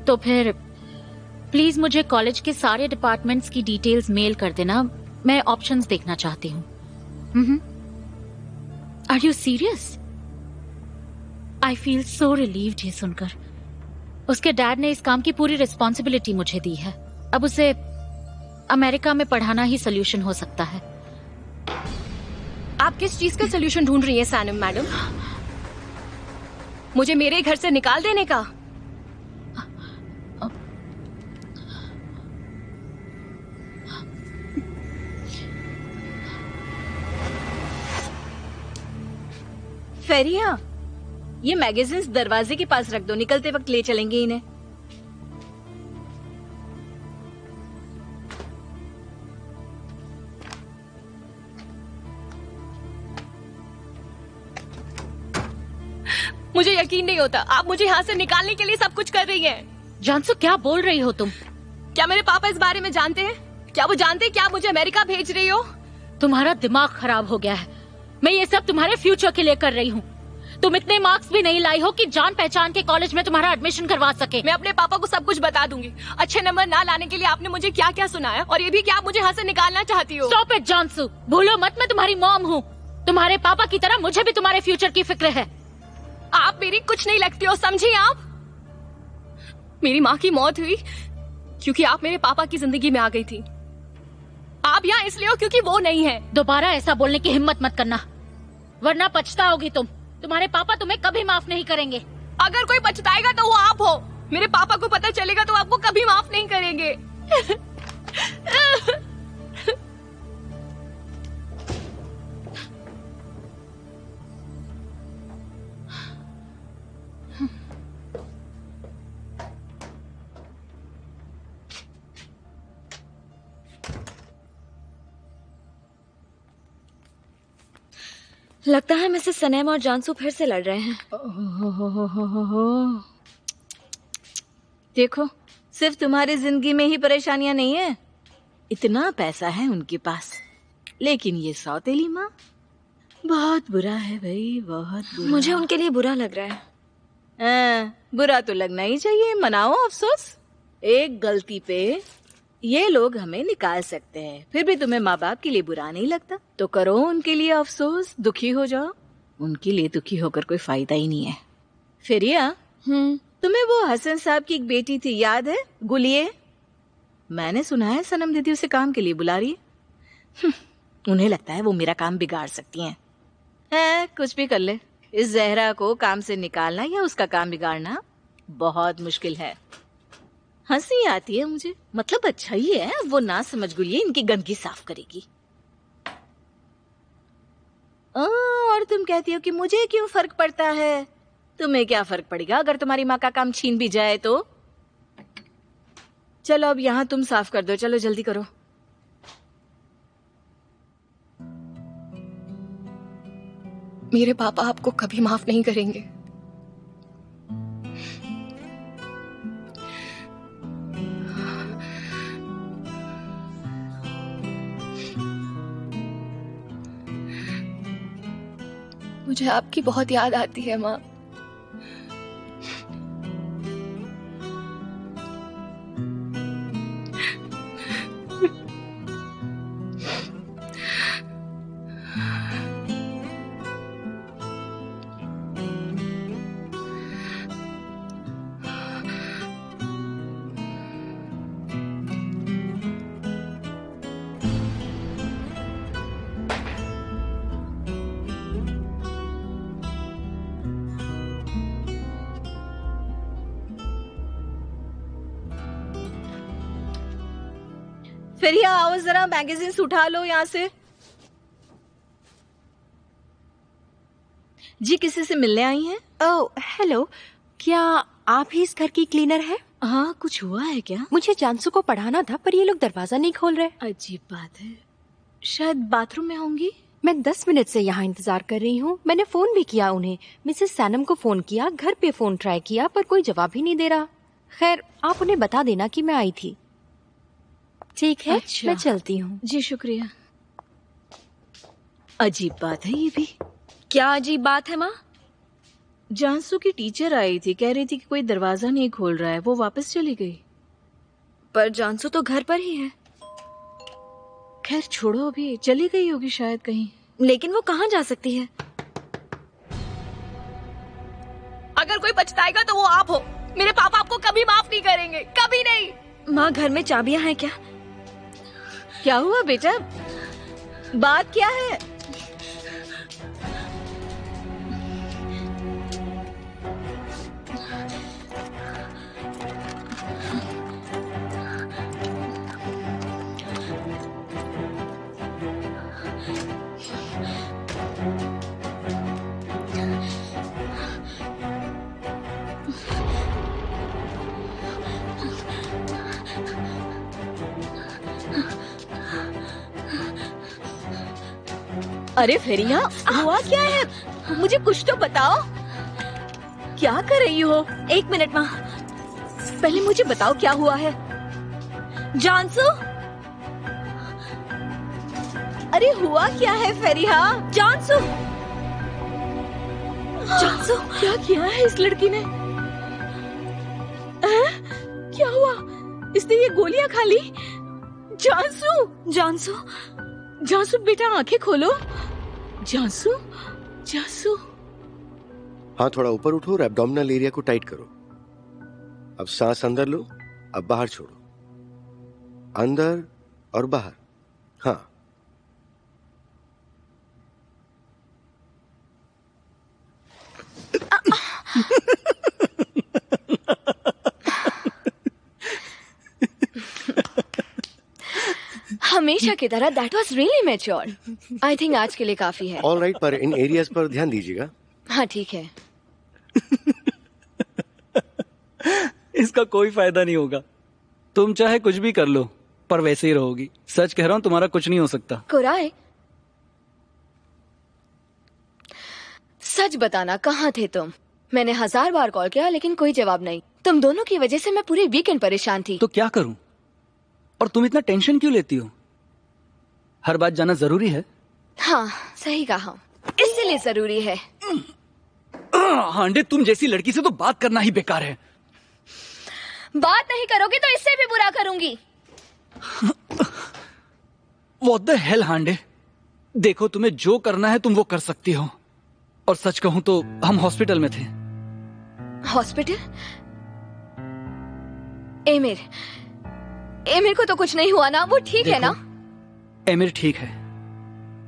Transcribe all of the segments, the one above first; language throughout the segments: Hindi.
तो फिर प्लीज मुझे कॉलेज के सारे डिपार्टमेंट्स की डिटेल्स मेल कर देना। मैं ऑप्शंस देखना चाहती हूँ। Are you serious? I feel so relieved ये सुनकर। उसके डैड ने इस काम की पूरी रिस्पॉन्सिबिलिटी मुझे दी है। अब उसे अमेरिका में पढ़ाना ही सोल्यूशन हो सकता है। आप किस चीज का सोल्यूशन ढूंढ रही हैं सैनम मैडम? मुझे मेरे घर से निकाल देने का? फेरिया, ये मैगजीन्स दरवाजे के पास रख दो, निकलते वक्त ले चलेंगे इन्हें। मुझे यकीन नहीं होता, आप मुझे यहाँ से निकालने के लिए सब कुछ कर रही हैं। जानसू, क्या बोल रही हो तुम? क्या मेरे पापा इस बारे में जानते हैं? क्या वो जानते हैं कि आप मुझे अमेरिका भेज रही हो? तुम्हारा दिमाग खराब हो गया है। मैं ये सब तुम्हारे फ्यूचर के लिए कर रही हूँ। तुम इतने मार्क्स भी नहीं लाई हो कि जान पहचान के कॉलेज में तुम्हारा एडमिशन करवा सके। मैं अपने पापा को सब कुछ बता दूंगी। अच्छे नंबर ना लाने के लिए आपने मुझे क्या क्या सुनाया, और ये भी कि आप मुझे यहाँ से निकालना चाहती हो। स्टॉप इट जानसू, भूलो मत मैं तुम्हारी मॉम हूँ। तुम्हारे पापा की तरह मुझे भी तुम्हारे फ्यूचर की फिक्र है। आप मेरी कुछ नहीं लगती हो, समझी आप? मेरी माँ की मौत हुई क्योंकि आप मेरे पापा की जिंदगी में आ गई थी। आप यहाँ इसलिए हो क्योंकि वो नहीं है। दोबारा ऐसा बोलने की हिम्मत मत करना, वरना पछताओगी तुम। तुम्हारे पापा तुम्हें कभी माफ नहीं करेंगे। अगर कोई पछताएगा तो वो आप हो। मेरे पापा को पता चलेगा तो आपको कभी माफ नहीं करेंगे। लगता है मिसेस सनेम और जानसू फिर से लड़ रहे हैं। देखो, सिर्फ तुम्हारी जिंदगी में ही परेशानियां नहीं है, इतना पैसा है उनके पास, लेकिन ये सौतेली माँ बहुत बुरा है भाई, बहुत बुरा। मुझे उनके लिए बुरा लग रहा है। बुरा तो लगना ही चाहिए, मनाओ अफसोस। एक गलती पे ये लोग हमें निकाल सकते हैं, फिर भी तुम्हें माँ बाप के लिए बुरा नहीं लगता तो करो उनके लिए अफसोस, दुखी हो जाओ। उनके लिए दुखी होकर कोई फायदा ही नहीं है। फेरिया, तुम्हें वो हसन साहब की एक बेटी थी, याद है, गुलिये? मैंने सुना है सनम दीदी उसे काम के लिए बुला रही है। उन्हें लगता है वो मेरा काम बिगाड़ सकती हैं। कुछ भी कर ले, इस जहरा को काम से निकालना या उसका काम बिगाड़ना बहुत मुश्किल है। हंसी आती है मुझे, मतलब अच्छा ही है, वो ना समझ गुलिये इनकी गंदगी साफ करेगी। और तुम कहती हो कि मुझे क्यों फर्क पड़ता है? तुम्हें क्या फर्क पड़ेगा अगर तुम्हारी माँ का काम छीन भी जाए तो? चलो अब यहाँ तुम साफ कर दो, चलो जल्दी करो। मेरे पापा आपको कभी माफ नहीं करेंगे। मुझे आपकी बहुत याद आती है माँ। फिर यहाँ आओ, जरा मैगजीन्स उठा लो यहाँ से। जी, किसी से मिलने आई हैं? ओह हेलो, क्या आप ही इस घर की क्लीनर है? हाँ, कुछ हुआ है क्या? मुझे जानसू को पढ़ाना था पर ये लोग दरवाजा नहीं खोल रहे। अजीब बात है, शायद बाथरूम में होंगी। मैं 10 मिनट से यहाँ इंतजार कर रही हूँ। मैंने फोन भी किया उन्हें, मिसेस सैनम को फोन किया, घर पे फोन ट्राई किया पर कोई जवाब ही नहीं दे रहा। खैर, आप उन्हें बता देना कि मैं आई थी। ठीक है, अच्छा। मैं चलती हूँ। जी शुक्रिया। अजीब बात है ये भी। क्या अजीब बात है माँ? जानसू की टीचर आई थी, कह रही थी कि कोई दरवाजा नहीं खोल रहा है, वो वापस चली गई। पर जानसू तो घर पर ही है। खैर छोड़ो, अभी चली गई होगी शायद कहीं। लेकिन वो कहाँ जा सकती है? अगर कोई पछताएगा तो वो आप हो। मेरे पापा आपको कभी माफ नहीं करेंगे, कभी नहीं। माँ, घर में चाबियां हैं क्या? क्या हुआ बेटा, बात क्या है? अरे फेरिया, हुआ क्या है? मुझे कुछ तो बताओ, क्या कर रही हो? 1 मिनट माँ। पहले मुझे बताओ क्या हुआ है। जानसू, अरे हुआ क्या है फेरिया? जानसू, जानसू, क्या किया है इस लड़की ने? क्या हुआ? इसने ये गोलियां खा ली? जानसू, जानसू, जानसू बेटा आंखें खोलो। जानसू, जानसू। हाँ, थोड़ा ऊपर उठो और एब्डोमिनल एरिया को टाइट करो। अब सांस अंदर लो, अब बाहर छोड़ो, अंदर और बाहर। हाँ, हमेशा की तरह that was really mature. I think आज के लिए काफी है। ऑल राइट, पर इन एरियाज पर ध्यान दीजिएगा। हाँ ठीक है। इसका कोई फायदा नहीं होगा। तुम चाहे कुछ भी कर लो पर वैसे ही रहोगी। सच कह रहा हूँ, तुम्हारा कुछ नहीं हो सकता। कुराए, सच बताना कहाँ थे तुम? मैंने 1000 बार कॉल किया लेकिन कोई जवाब नहीं। तुम दोनों की वजह से मैं पूरे वीकेंड परेशान थी। तो क्या करूं? और तुम इतना टेंशन क्यों लेती हो? हर बात जाना जरूरी है? हाँ सही कहा, इसीलिए जरूरी है। हांडे, तुम जैसी लड़की से तो बात करना ही बेकार है। बात नहीं करोगी तो इससे भी बुरा करूंगी। What the hell, हांडे? देखो, तुम्हें जो करना है तुम वो कर सकती हो। और सच कहूं तो हम हॉस्पिटल में थे। हॉस्पिटल? एमिर, एमिर को तो कुछ नहीं हुआ ना? वो ठीक है ना? एमिर ठीक है।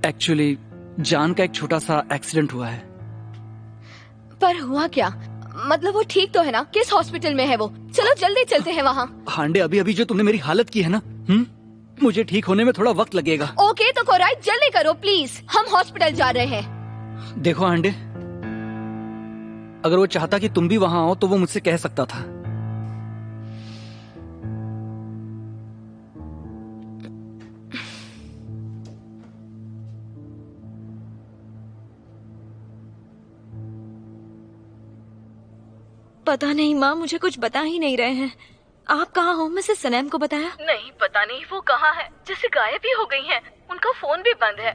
एक्चुअली जान का एक छोटा सा एक्सीडेंट हुआ है। पर हुआ क्या? मतलब वो ठीक तो है ना? किस हॉस्पिटल में है वो? चलो जल्दी चलते हैं वहाँ। हांडे, अभी अभी जो तुमने मेरी हालत की है ना, मुझे ठीक होने में थोड़ा वक्त लगेगा। ओके तो कोराई जल्दी करो प्लीज, हम हॉस्पिटल जा रहे हैं। देखो हांडे, अगर वो चाहता कि तुम भी वहां आओ तो वो मुझसे कह सकता था। पता नहीं माँ, मुझे कुछ बता ही नहीं रहे हैं। आप कहाँ हो? मिसेस सनैम को बताया? नहीं, पता नहीं वो कहाँ है, जैसे गायब ही हो गई हैं। उनका फोन भी बंद है।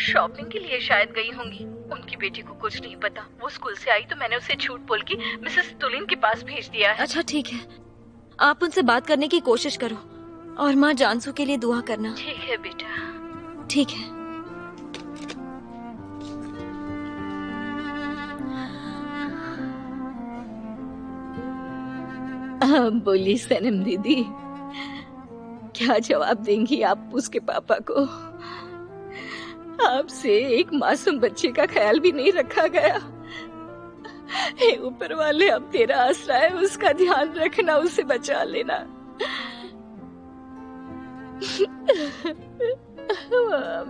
शॉपिंग के लिए शायद गई होंगी। उनकी बेटी को कुछ नहीं पता। वो स्कूल से आई तो मैंने उसे झूठ बोल के मिसेस तुलिन के पास भेज दिया है। अच्छा ठीक है, आप उनसे बात करने की कोशिश करो और माँ जानसू के लिए दुआ करना। ठीक है बेटा। ठीक है। बोली सनम दीदी, क्या जवाब देंगी आप उसके पापा को? आपसे एक मासूम बच्चे का ख्याल भी नहीं रखा गया। हे ऊपर वाले, अब तेरा आसरा है, उसका ध्यान रखना, उसे बचा लेना।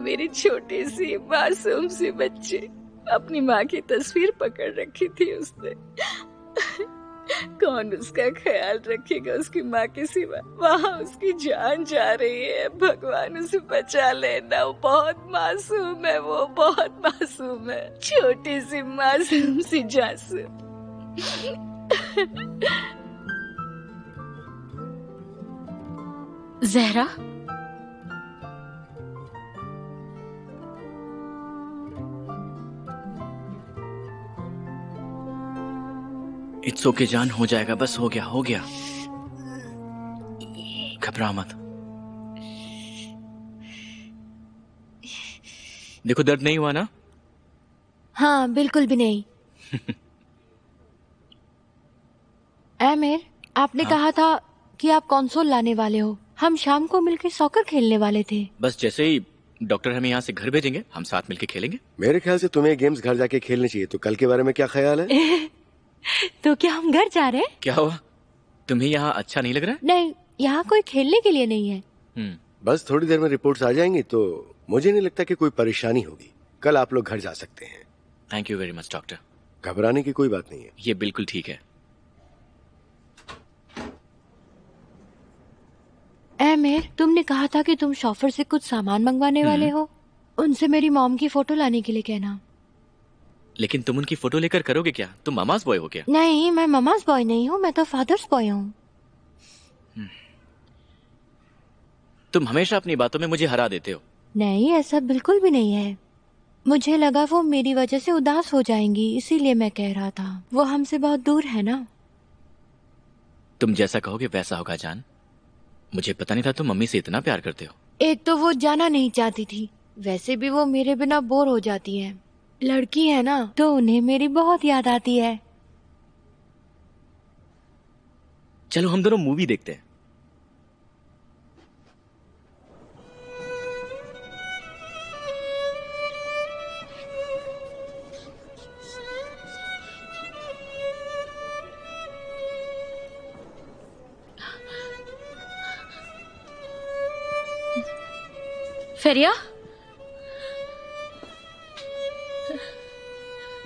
मेरी छोटी सी मासूम सी बच्ची, अपनी माँ की तस्वीर पकड़ रखी थी उसने। कौन उसका ख्याल रखेगा उसकी माँ के सिवा? वहाँ उसकी जान जा रही है। भगवान उसे बचा लेना। वो बहुत मासूम है, वो बहुत मासूम है, छोटी सी मासूम सी जासूम। जहरा, इट्स ओके जान, हो जाएगा, बस हो गया हो गया, घबरा मत। देखो दर्द नहीं हुआ ना? हाँ बिल्कुल भी नहीं। आमिर, आपने कहा था कि आप कंसोल लाने वाले हो। हम शाम को मिलकर सॉकर खेलने वाले थे। बस जैसे ही डॉक्टर हमें यहाँ से घर भेजेंगे हम साथ मिलके खेलेंगे। मेरे ख्याल से तुम्हें गेम्स घर जाके खेलने चाहिए। तो कल के बारे में क्या ख्याल है? तो क्या हम घर जा रहे हैं? क्या हुआ, तुम्हें यहाँ अच्छा नहीं लग रहा है? नहीं, यहाँ कोई खेलने के लिए नहीं है। बस थोड़ी देर में रिपोर्ट्स आ जाएंगी तो मुझे नहीं लगता कि कोई परेशानी होगी। कल आप लोग घर जा सकते हैं। Thank you very much doctor. घबराने की कोई बात नहीं है। ये बिल्कुल ठीक है। आमिर, तुमने कहा था कि तुम शॉफर से कुछ सामान मंगवाने वाले हो। उनसे मेरी मॉम की फोटो लाने के लिए कहना। लेकिन तुम उनकी फोटो लेकर करोगे क्या? तुम मामाज बॉय हो क्या? नहीं, मैं ममाज बॉय नहीं हूँ, मैं तो फादर्स बॉय हूँ। तुम हमेशा अपनी बातों में मुझे हरा देते हो। नहीं, ऐसा बिल्कुल भी नहीं है। मुझे लगा वो मेरी वजह से उदास हो जाएंगी, इसीलिए मैं कह रहा था। वो हमसे बहुत दूर है ना। तुम जैसा कहोगे वैसा होगा जान। मुझे पता नहीं था तुम मम्मी से इतना प्यार करते हो। एक तो वो जाना नहीं चाहती थी, वैसे भी वो मेरे बिना बोर हो जाती है। लड़की है ना, तो उन्हें मेरी बहुत याद आती है। चलो हम दोनों मूवी देखते हैं। फेरिया,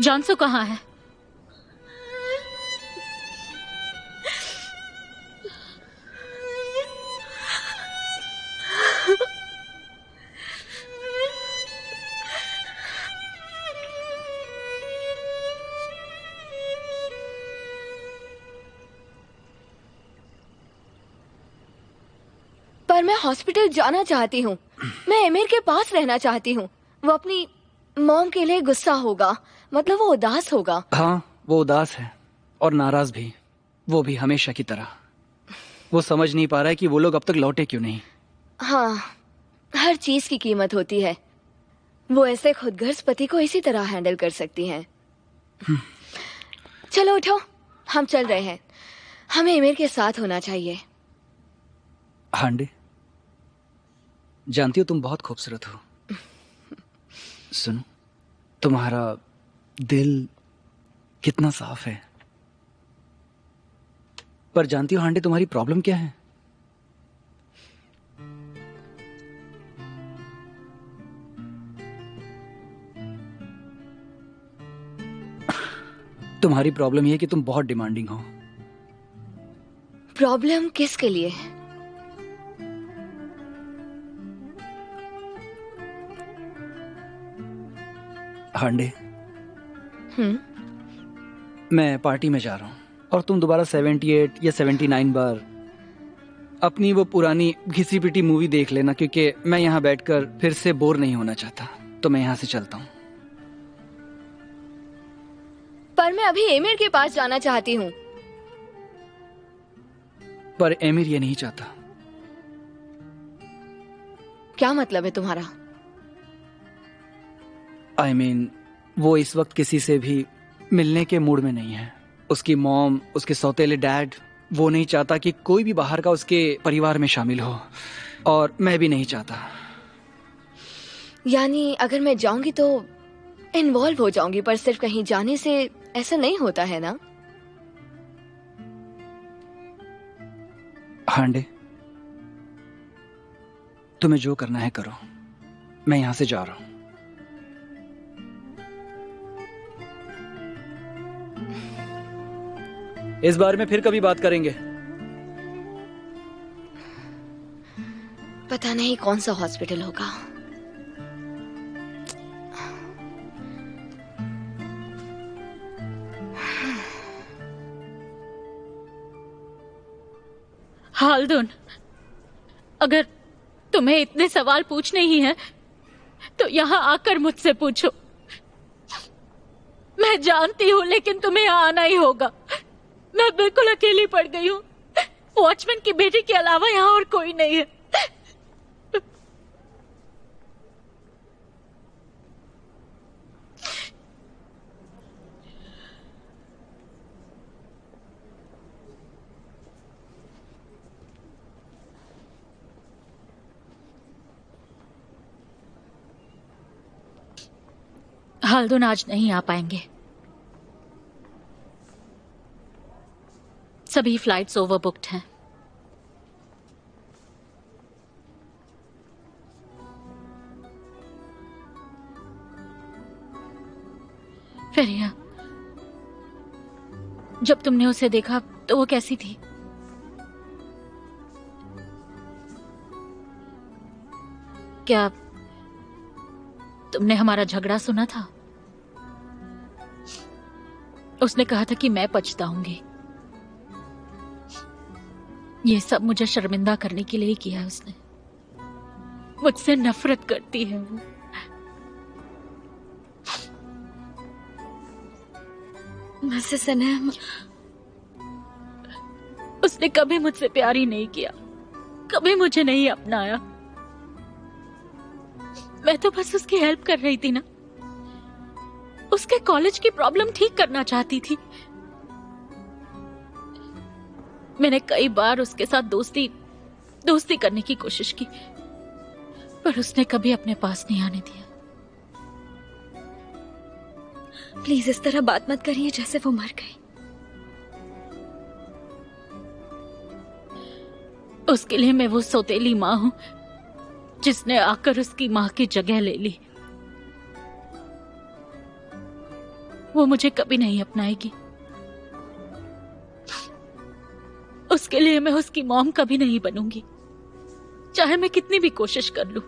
जॉनसो कहाँ है? पर मैं हॉस्पिटल जाना चाहती हूँ। मैं एमिर के पास रहना चाहती हूँ। वो अपनी मॉम के लिए गुस्सा होगा, मतलब वो उदास होगा। हाँ, वो उदास है और नाराज भी, वो भी हमेशा की तरह। वो समझ नहीं पा रहा है कि वो लोग अब तक लौटे क्यों नहीं। हाँ, हर चीज की कीमत होती है। वो ऐसे खुदगर्ज पति को इसी तरह हैंडल कर सकती हैं। चलो उठो, हम चल रहे हैं। हमें एमिर के साथ होना चाहिए। हांडे, जानती हो तुम बहुत खूबसूरत हो। सुनो, तुम्हारा दिल कितना साफ है। पर जानती हो हांडे, तुम्हारी प्रॉब्लम क्या है? तुम्हारी प्रॉब्लम यह है कि तुम बहुत डिमांडिंग हो। प्रॉब्लम किसके लिए? हांडे, मैं पार्टी में जा रहा हूँ और तुम दोबारा 78 या 79 बार अपनी वो पुरानी घिसी पिटी मूवी देख लेना, क्योंकि मैं यहाँ बैठकर फिर से बोर नहीं होना चाहता। तो मैं यहाँ से चलता हूँ। पर मैं अभी एमिर के पास जाना चाहती हूँ। पर एमिर ये नहीं चाहता। क्या मतलब है तुम्हारा? I mean, वो इस वक्त किसी से भी मिलने के मूड में नहीं है। उसकी मॉम, उसके सौतेले डैड, वो नहीं चाहता कि कोई भी बाहर का उसके परिवार में शामिल हो, और मैं भी नहीं चाहता। यानी अगर मैं जाऊंगी तो इन्वॉल्व हो जाऊंगी, पर सिर्फ कहीं जाने से ऐसा नहीं होता है ना? हांडे, तुम्हें जो करना है करो, मैं यहां से जा रहा हूं। इस बारे में फिर कभी बात करेंगे। पता नहीं कौन सा हॉस्पिटल होगा। हाल्दुन, अगर तुम्हें इतने सवाल पूछने ही हैं, तो यहाँ आकर मुझसे पूछो। मैं जानती हूँ, लेकिन तुम्हें यहाँ आना ही होगा। मैं बिल्कुल अकेली पड़ गई हूँ। वॉचमैन की बेटी के अलावा यहाँ और कोई नहीं है। हाल्दुन आज नहीं आ पाएंगे। सभी फ्लाइट्स ओवरबुक्ड हैं। फेरिया, जब तुमने उसे देखा तो वो कैसी थी? क्या तुमने हमारा झगड़ा सुना था? उसने कहा था कि मैं पछताऊंगी। ये सब मुझे शर्मिंदा करने के लिए ही किया है उसने। मुझसे नफरत करती है वो। मिसेस सनम, उसने कभी मुझसे प्यार ही नहीं किया, कभी मुझे नहीं अपनाया। मैं तो बस उसकी हेल्प कर रही थी ना। उसके कॉलेज की प्रॉब्लम ठीक करना चाहती थी। मैंने कई बार उसके साथ दोस्ती करने की कोशिश की, पर उसने कभी अपने पास नहीं आने दिया। प्लीज इस तरह बात मत करिए जैसे वो मर गई। उसके लिए मैं वो सौतेली माँ हूं जिसने आकर उसकी माँ की जगह ले ली। वो मुझे कभी नहीं अपनाएगी। उसके लिए मैं उसकी मॉम कभी नहीं बनूंगी, चाहे मैं कितनी भी कोशिश कर लूं।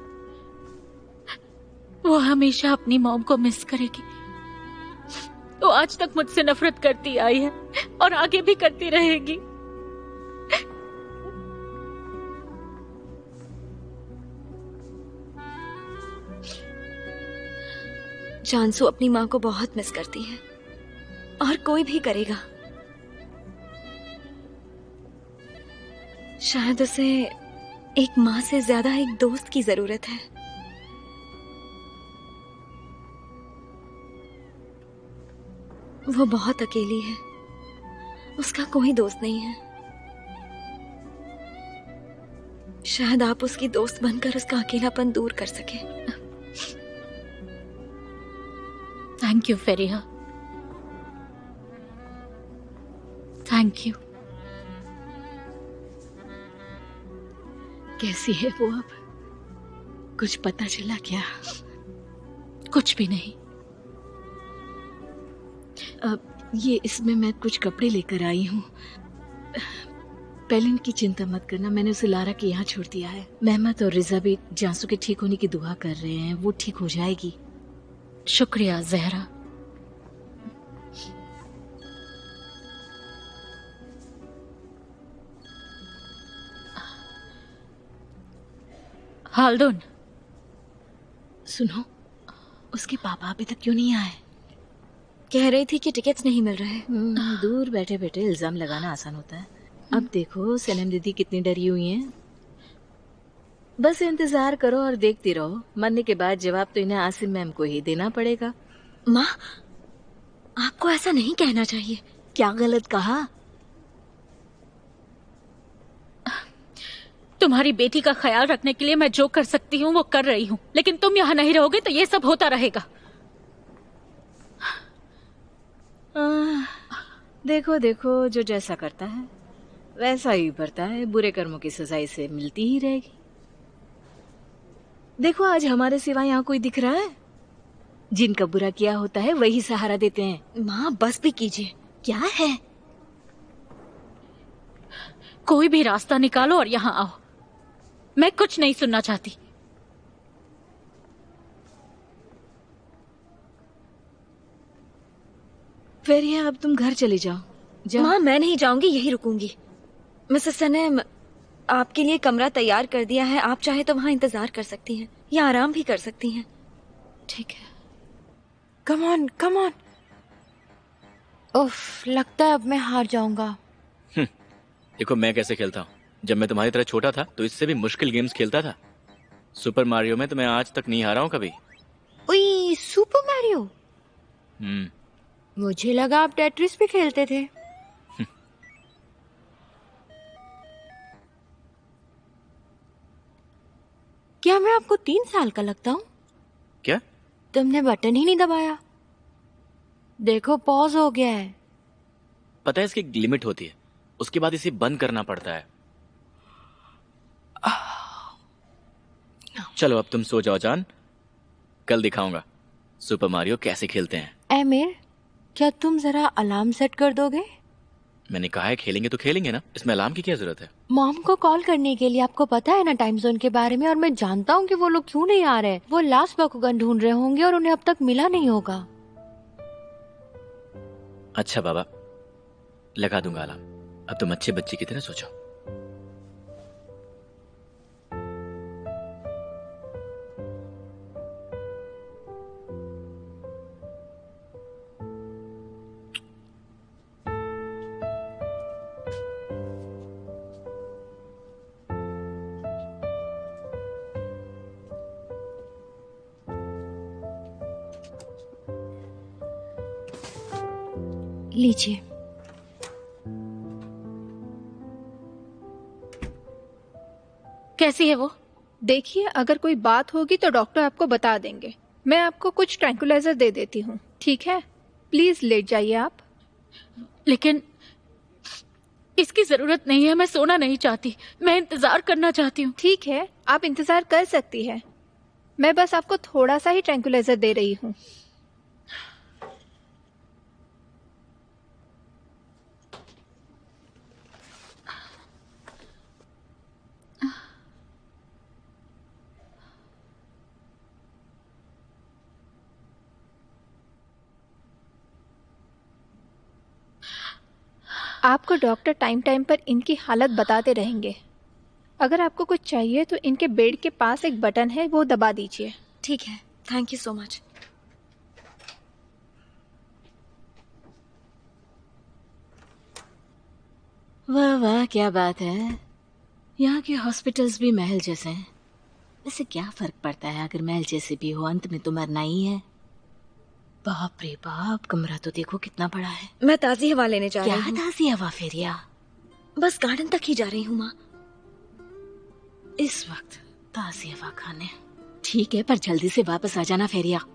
वो हमेशा अपनी मॉम को मिस करेगी। वो आज तक मुझसे नफरत करती आई है और आगे भी करती रहेगी। जानसू अपनी माँ को बहुत मिस करती है और कोई भी करेगा। शायद उसे एक माँ से ज्यादा एक दोस्त की जरूरत है। वो बहुत अकेली है, उसका कोई दोस्त नहीं है। शायद आप उसकी दोस्त बनकर उसका अकेलापन दूर कर सके। थैंक यू फेरिया, थैंक यू। कैसी है वो अब? कुछ पता चला क्या? कुछ भी नहीं। अब ये इसमें मैं कुछ कपड़े लेकर आई हूँ। पेलिन की चिंता मत करना, मैंने उसे लारा के यहाँ छोड़ दिया है। मेहमत और रिजा भी जानसू के ठीक होने की दुआ कर रहे हैं। वो ठीक हो जाएगी। शुक्रिया जहरा। हाल्दुन, सुनो, उसके पापा अभी तक क्यों नहीं आए? कह रही थी कि टिकट्स नहीं मिल रहे। दूर बैठे बैठे इल्जाम लगाना आसान होता है। अब देखो सनम दीदी कितनी डरी हुई हैं। बस इंतजार करो और देखती रहो। मरने के बाद जवाब तो इन्हें आसिम मैम को ही देना पड़ेगा। माँ, आपको ऐसा नहीं कहना चाहिए। क्या गलत कहा? तुम्हारी बेटी का ख्याल रखने के लिए मैं जो कर सकती हूँ वो कर रही हूँ, लेकिन तुम यहाँ नहीं रहोगे तो ये सब होता रहेगा। देखो देखो, जो जैसा करता है वैसा ही भरता है। बुरे कर्मों की सजा इसे मिलती ही रहेगी। देखो, आज हमारे सिवा यहाँ कोई दिख रहा है? जिनका बुरा किया होता है वही सहारा देते हैं। माँ बस भी कीजिए। क्या है? कोई भी रास्ता निकालो और यहाँ आओ। मैं कुछ नहीं सुनना चाहती। फेरिया, अब तुम घर चले जाओ। माँ, मैं नहीं जाऊंगी, यही रुकूंगी। मिसेस सनम, आपके लिए कमरा तैयार कर दिया है। आप चाहे तो वहाँ इंतजार कर सकती हैं या आराम भी कर सकती हैं। ठीक है। Come on come on. उफ, लगता है अब मैं हार जाऊंगा। देखो मैं कैसे खेलता हूँ। जब मैं तुम्हारी तरह छोटा था तो इससे भी मुश्किल गेम्स खेलता था। सुपर मारियो में तो मैं आज तक नहीं हारा हूँ कभी। उई, सुपर मैरियो? मुझे लगा आप टेट्रिस भी खेलते थे। क्या मैं आपको 3 साल का लगता हूँ? क्या? तुमने बटन ही नहीं दबाया। देखो पॉज हो गया है। पता है इसकी एक लिमिट होती है, उसके बाद इसे बंद करना पड़ता है। चलो अब तुम सो जाओ जान, कल दिखाऊंगा सुपर मारियो कैसे खेलते हैं। एमिर, क्या तुम जरा अलार्म सेट कर दोगे? मैंने कहा है खेलेंगे तो खेलेंगे ना, इसमें अलार्म की क्या जरूरत है? मॉम को कॉल करने के लिए आपको पता है ना टाइम जोन के बारे में, और मैं जानता हूँ कि वो लोग क्यों नहीं आ रहे। वो लास्ट बाकुगन ढूंढ रहे होंगे और उन्हें अब तक मिला नहीं होगा। अच्छा बाबा, लगा दूंगा अलार्म। अब तुम अच्छे बच्चे की तरह सोचो। लीजिए। कैसी है वो? देखिए, अगर कोई बात होगी तो डॉक्टर आपको बता देंगे। मैं आपको कुछ ट्रैंकुलाइजर दे देती हूँ, ठीक है? प्लीज लेट जाइए आप। लेकिन इसकी जरूरत नहीं है, मैं सोना नहीं चाहती, मैं इंतजार करना चाहती हूँ। ठीक है, आप इंतजार कर सकती है। मैं बस आपको थोड़ा सा ही ट्रैंकुलाइजर दे रही हूँ। आपको डॉक्टर टाइम टाइम पर इनकी हालत बताते रहेंगे। अगर आपको कुछ चाहिए तो इनके बेड के पास एक बटन है, वो दबा दीजिए। ठीक है, थैंक यू सो मच। वाह वाह, क्या बात है। यहाँ के हॉस्पिटल्स भी महल जैसे हैं। इससे क्या फर्क पड़ता है, अगर महल जैसे भी हो, अंत में तो मरना ही है। बाप रे बाप, कमरा तो देखो कितना बड़ा है। मैं ताजी हवा लेने जा रही क्या हूँ। ताज़ी हवा फेरिया? बस गार्डन तक ही जा रही हूँ माँ। इस वक्त ताज़ी हवा खाने? ठीक है, पर जल्दी से वापस आ जाना फेरिया।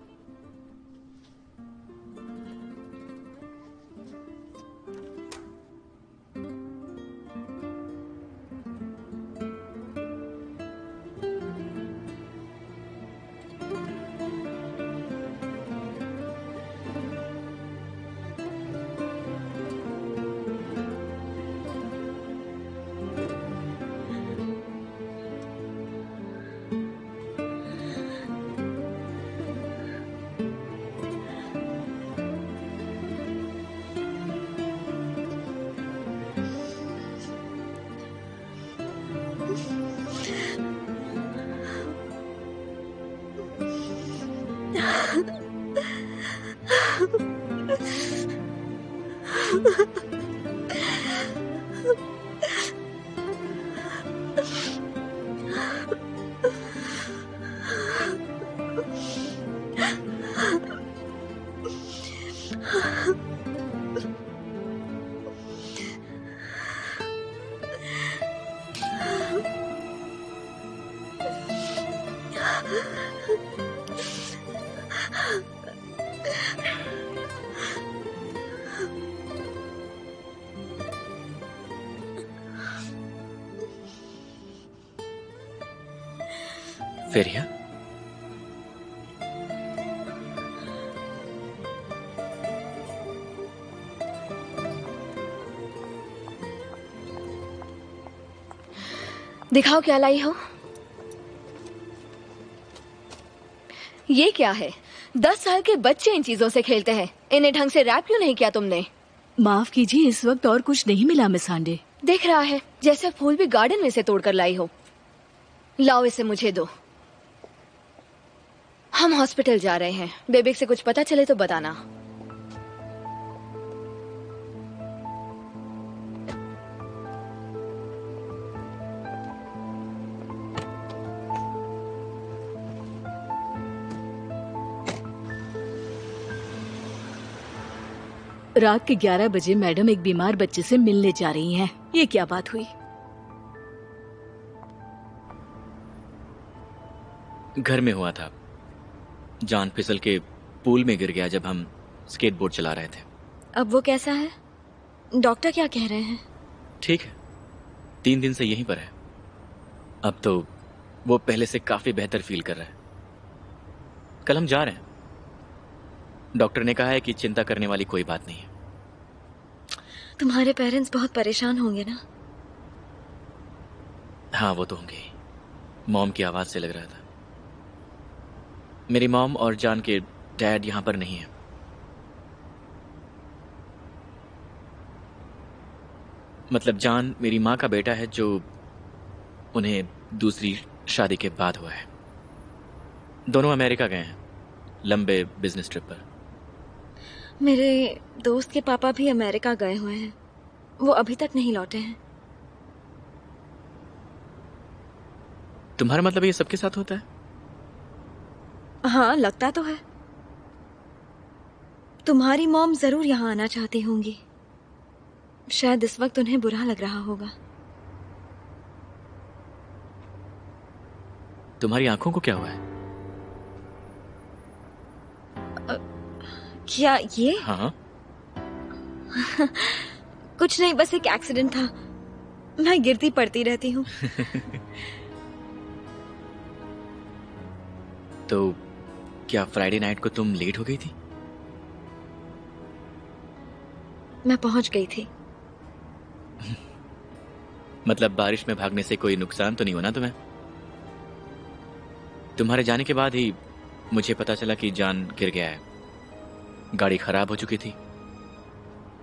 फेरिया, दिखाओ क्या लाई हो। ये क्या है? 10 साल के बच्चे इन चीजों से खेलते हैं। इन्हें ढंग से रैप क्यों नहीं किया तुमने? माफ कीजिए, इस वक्त और कुछ नहीं मिला मिस आंडे। दिख रहा है जैसे फूल भी गार्डन में से तोड़कर लाई हो। लाओ इसे मुझे दो। हम हॉस्पिटल जा रहे हैं। बेबी से कुछ पता चले तो बताना। रात के 11 बजे मैडम एक बीमार बच्चे से मिलने जा रही हैं। ये क्या बात हुई? घर में हुआ था। जान फिसल के पूल में गिर गया जब हम स्केटबोर्ड चला रहे थे। अब वो कैसा है? डॉक्टर क्या कह रहे हैं? ठीक है, 3 दिन से यहीं पर है। अब तो वो पहले से काफी बेहतर फील कर रहा है। कल हम जा रहे हैं। डॉक्टर ने कहा है कि चिंता करने वाली कोई बात नहीं है। तुम्हारे पेरेंट्स बहुत परेशान होंगे ना? हाँ, वो तो होंगे ही। मॉम की आवाज से लग रहा था। मेरी मॉम और जान के डैड यहां पर नहीं है। मतलब जान मेरी माँ का बेटा है जो उन्हें दूसरी शादी के बाद हुआ है। दोनों अमेरिका गए हैं लंबे बिजनेस ट्रिप पर। मेरे दोस्त के पापा भी अमेरिका गए हुए हैं। वो अभी तक नहीं लौटे हैं। तुम्हारा मतलब ये सबके साथ होता है? हाँ, लगता तो है। तुम्हारी मॉम जरूर यहाँ आना चाहती होंगी। शायद इस वक्त उन्हें बुरा लग रहा होगा। तुम्हारी आंखों को क्या हुआ है? क्या ये? हाँ। कुछ नहीं, बस एक एक्सीडेंट था। मैं गिरती पड़ती रहती हूँ। तो क्या फ्राइडे नाइट को तुम लेट हो गई थी? मैं पहुंच गई थी। मतलब बारिश में भागने से कोई नुकसान तो नहीं होना तुम्हें? तुम्हारे जाने के बाद ही मुझे पता चला कि जान गिर गया है। गाड़ी खराब हो चुकी थी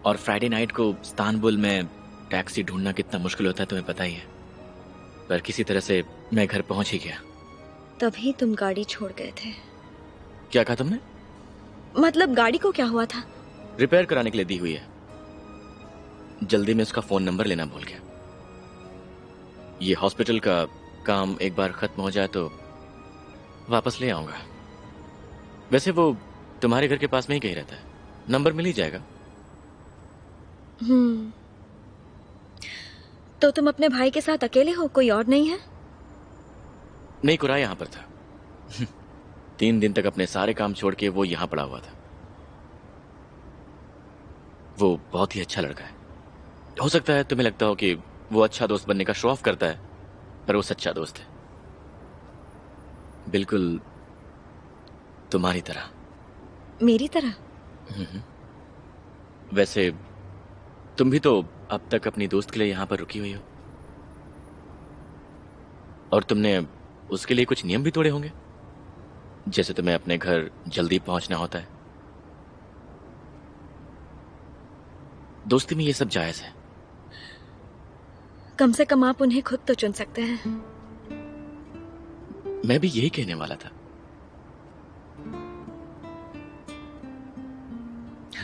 और फ्राइडे नाइट को इस्तांबुल में टैक्सी ढूंढना कितना मुश्किल होता है तुम्हें पता ही है। पर किसी तरह से मैं घर पहुंच ही गया। तभी तुम गाड़ी छोड़ गए थे। क्या कहा तुमने? मतलब गाड़ी को क्या हुआ था? रिपेयर कराने के लिए दी हुई है। जल्दी में उसका फोन नंबर लेना भूल गया। ये हॉस्पिटल का काम एक बार खत्म हो जाए तो वापस ले आऊंगा। वैसे वो तुम्हारे घर के पास में ही कहीं रहता है। नंबर मिल ही जाएगा। तो तुम अपने भाई के साथ अकेले हो? कोई और नहीं है? नहीं, कुरा यहां पर था। 3 दिन तक अपने सारे काम छोड़ के वो यहां पड़ा हुआ था। वो बहुत ही अच्छा लड़का है। हो सकता है तुम्हें लगता हो कि वो अच्छा दोस्त बनने का शो ऑफ करता है, पर वो सच्चा दोस्त है। बिल्कुल तुम्हारी तरह। मेरी तरह? वैसे तुम भी तो अब तक अपनी दोस्त के लिए यहां पर रुकी हुई हो, और तुमने उसके लिए कुछ नियम भी तोड़े होंगे, जैसे तुम्हें अपने घर जल्दी पहुंचना होता है। दोस्ती में ये सब जायज है। कम से कम आप उन्हें खुद तो चुन सकते हैं। मैं भी यही कहने वाला था।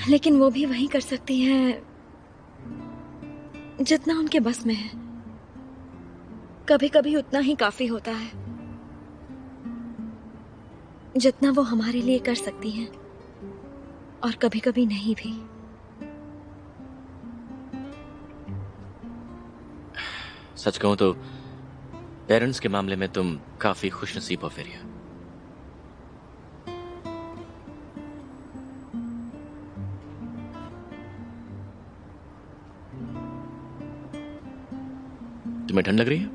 लेकिन वो भी वही कर सकती हैं जितना उनके बस में है। कभी कभी उतना ही काफी होता है जितना वो हमारे लिए कर सकती हैं, और कभी कभी नहीं भी। सच कहूं तो पेरेंट्स के मामले में तुम काफी खुशनसीब हो फेरिया। तुम्हें ठंड लग रही है?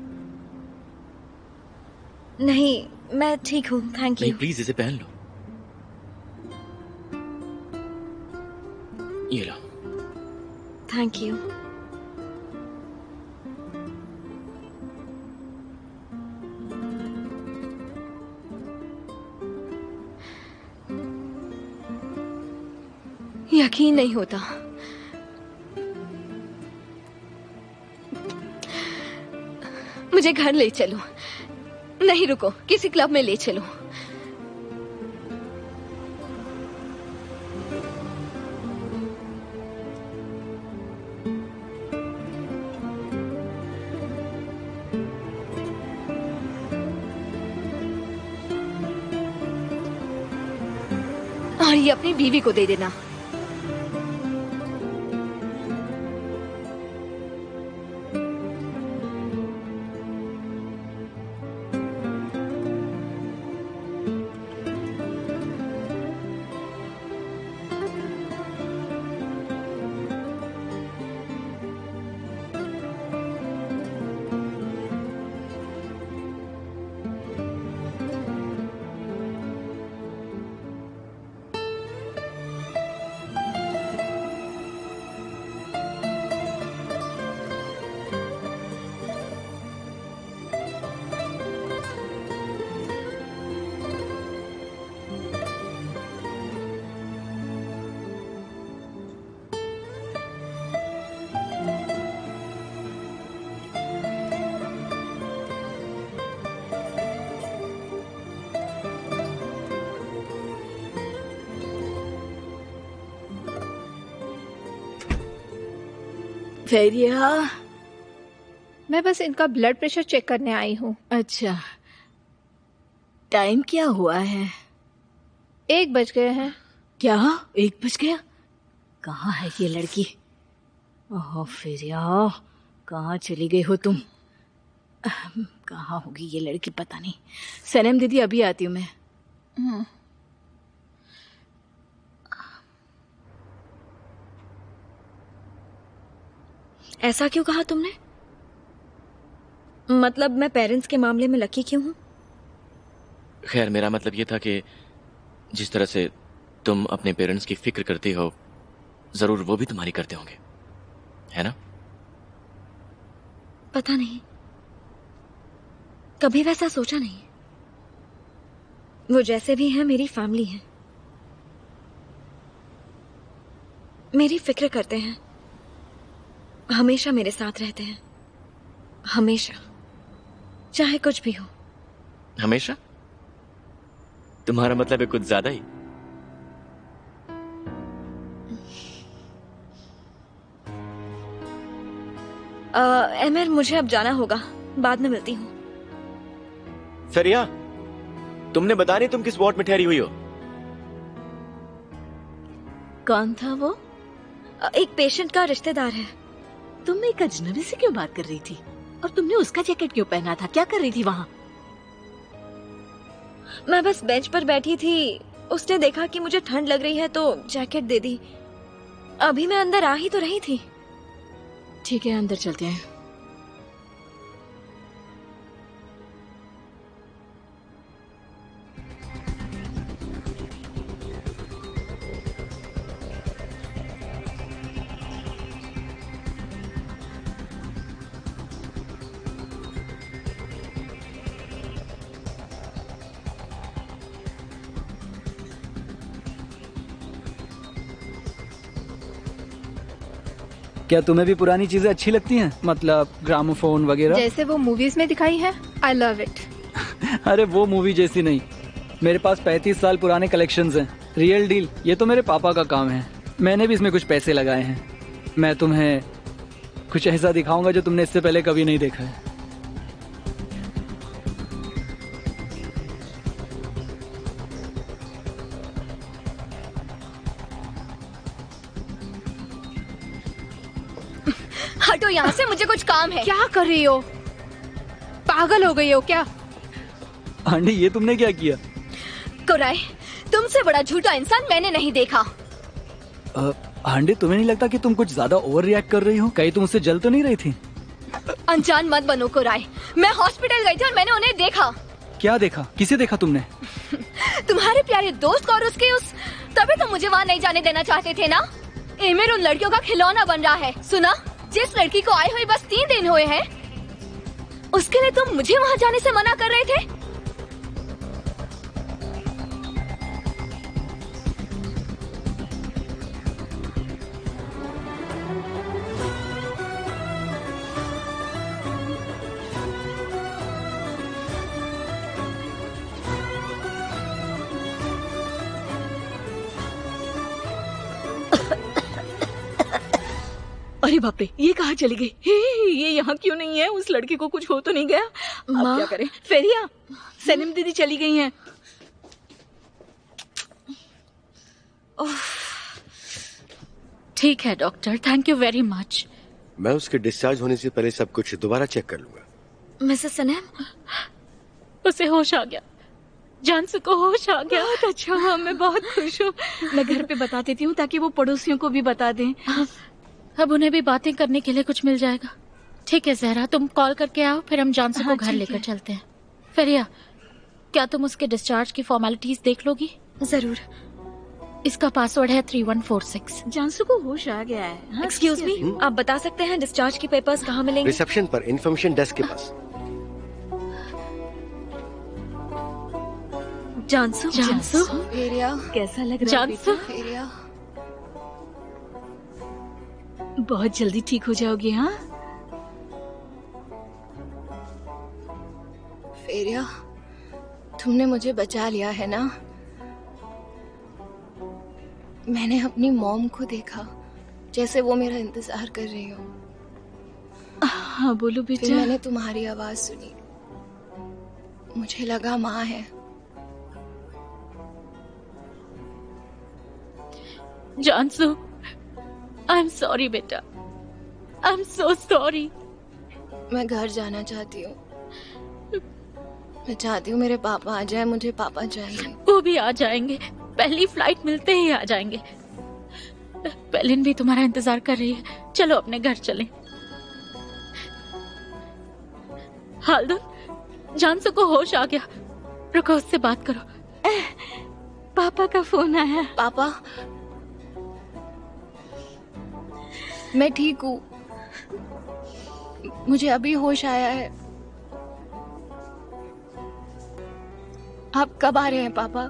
नहीं, मैं ठीक हूँ, थैंक नहीं, यू। प्लीज इसे पहन लो। ये लो। Thank you. यकीन नहीं होता। मुझे घर ले चलो। नहीं रुको, किसी क्लब में ले चलो। और ये अपनी बीवी को दे देना। फेरिया, मैं बस इनका ब्लड प्रेशर चेक करने आई हूँ। अच्छा, टाइम क्या हुआ है? 1 बज गए हैं। क्या 1 बज गया? कहाँ है ये लड़की? ओह फेरिया, कहाँ चली गई हो तुम? कहाँ होगी ये लड़की, पता नहीं। सनम दीदी अभी आती हूँ मैं। ऐसा क्यों कहा तुमने? मतलब मैं पेरेंट्स के मामले में लकी क्यों हूँ? खैर, मेरा मतलब ये था कि जिस तरह से तुम अपने पेरेंट्स की फिक्र करती हो, जरूर वो भी तुम्हारी करते होंगे, है ना? पता नहीं, कभी वैसा सोचा नहीं। वो जैसे भी हैं मेरी फैमिली है, मेरी फिक्र करते हैं, हमेशा मेरे साथ रहते हैं, हमेशा, चाहे कुछ भी हो। हमेशा? तुम्हारा मतलब है कुछ ज्यादा ही। एमर, मुझे अब जाना होगा, बाद में मिलती हूँ। फेरिया, तुमने बता नहीं तुम किस वार्ड में ठहरी हुई हो? कौन था वो? एक पेशेंट का रिश्तेदार है। तुम एक अजनबी से क्यों बात कर रही थी? और तुमने उसका जैकेट क्यों पहना था? क्या कर रही थी वहाँ? मैं बस बेंच पर बैठी थी, उसने देखा कि मुझे ठंड लग रही है तो जैकेट दे दी। अभी मैं अंदर आ ही तो रही थी। ठीक है, अंदर चलते हैं। क्या तुम्हें भी पुरानी चीजें अच्छी लगती हैं? मतलब ग्रामोफोन वगैरह? जैसे वो मूवीज में दिखाई है, आई लव इट। अरे वो मूवी जैसी नहीं, मेरे पास 35 साल पुराने कलेक्शंस हैं, रियल डील। ये तो मेरे पापा का काम है, मैंने भी इसमें कुछ पैसे लगाए हैं। मैं तुम्हें कुछ ऐसा दिखाऊंगा जो तुमने इससे पहले कभी नहीं देखा है। हटो यहाँ से, मुझे कुछ काम है। क्या कर रही हो? पागल हो गई हो क्या? आंटी, ये तुमने क्या किया? कोराई, तुमसे बड़ा झूठा इंसान मैंने नहीं देखा। आंटी, तुम्हें नहीं लगता कि तुम कुछ ज्यादा ओवर रिएक्ट कर रही हो? कहीं तुम उससे जल तो नहीं रही थी? अनजान मत बनो कोराई, मैं हॉस्पिटल गई थी और मैंने उन्हें देखा। क्या देखा? किसे देखा तुमने? तुम्हारे प्यारे दोस्त और उसके उस, तभी तुम मुझे वहाँ नहीं जाने देना चाहते थे ना? एमिर उन लड़कियों का खिलौना बन रहा है। सुना, जिस लड़की को आए हुए बस 3 दिन हुए हैं, उसके लिए तुम मुझे वहाँ जाने से मना कर रहे थे। अरे बाप रे, ये कहाँ चली गई? ये यहाँ क्यों नहीं है? उस लड़की को कुछ हो तो नहीं गया? अब क्या करें? फेरिया, सलीम दीदी चली गई हैं। ठीक है doctor, thank you very much. मैं उसके डिस्चार्ज होने से पहले सब कुछ दोबारा चेक कर लूंगा। मिसेस सनम, उसे होश आ गया, जानसू को होश आ गया। बहुत अच्छा, हाँ, मैं बहुत खुश हूँ। मैं घर पे बता देती हूँ ताकि वो पड़ोसियों को भी बता दें। अब उन्हें भी बातें करने के लिए कुछ मिल जाएगा। ठीक है जहरा, तुम कॉल करके आओ, फिर हम जानसू को घर लेकर चलते हैं। फेरिया, क्या तुम उसके डिस्चार्ज की फॉर्मेलिटीज देख लोगी? जरूर। इसका पासवर्ड है 3146। जानसू को होश आ गया है। एक्सक्यूज मी, आप बता सकते हैं डिस्चार्ज की पेपर्स कहाँ मिलेंगे? रिसेप्शन पर, इन्फॉर्मेशन डेस्क के पास। जानसू, जानसू, फेरिया, कैसा लग रहा है? जानसू, फेरिया, बहुत जल्दी ठीक हो जाओगी। हाँ, फेरिया, तुमने मुझे बचा लिया है ना? मैंने अपनी मॉम को देखा, जैसे वो मेरा इंतजार कर रही हो। हाँ बोलो फिर बेटा। मैंने तुम्हारी आवाज सुनी, मुझे लगा माँ है। जानसू, आई एम सॉरी बेटा, आई एम सो सॉरी। मैं घर जाना चाहती हूँ। मैं चाहती हूँ मेरे पापा आ जाए, मुझे पापा चाहिए। वो भी आ जाएंगे, पहली फ्लाइट मिलते ही आ जाएंगे। पेलिन भी तुम्हारा इंतजार कर रही है, चलो अपने घर चलें। हालदर, जानसू को होश आ गया, रुको उससे बात करो। पापा का फोन आया। पापा, मैं ठीक हूँ, मुझे अभी होश आया है। आप कब आ रहे हैं पापा?